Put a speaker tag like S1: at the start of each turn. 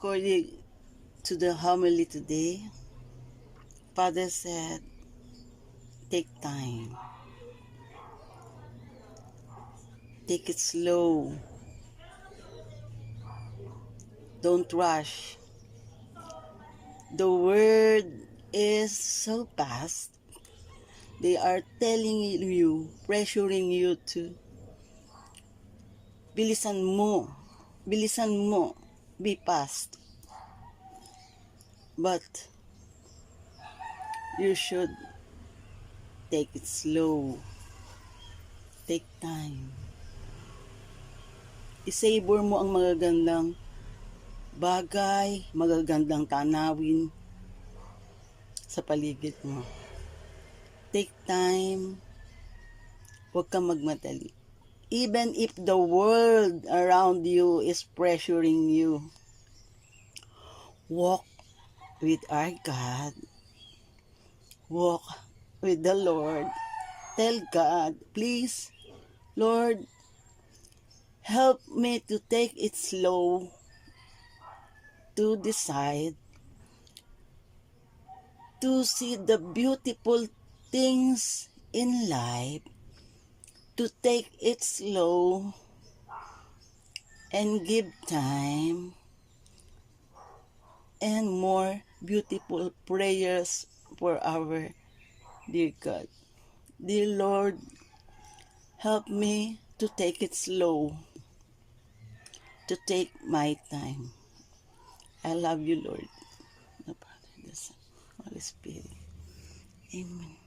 S1: According to the homily today, Father said, take time. Take it slow. Don't rush. The word is so fast. They are telling you, pressuring you to bilisan mo, be fast. But you should take it slow. Take time. I-savor mo ang magagandang bagay, magagandang tanawin sa paligid mo. Take time. Huwag kang magmadali. Even if the world around you is pressuring you, walk with our God. Walk with the Lord. Tell God, please, Lord, help me to take it slow, to decide, to see the beautiful things in life, to take it slow, and give time, and more beautiful prayers for our dear God. Dear Lord, help me to take it slow, to take my time. I love you, Lord. The Father, the Son, Holy Spirit. Amen.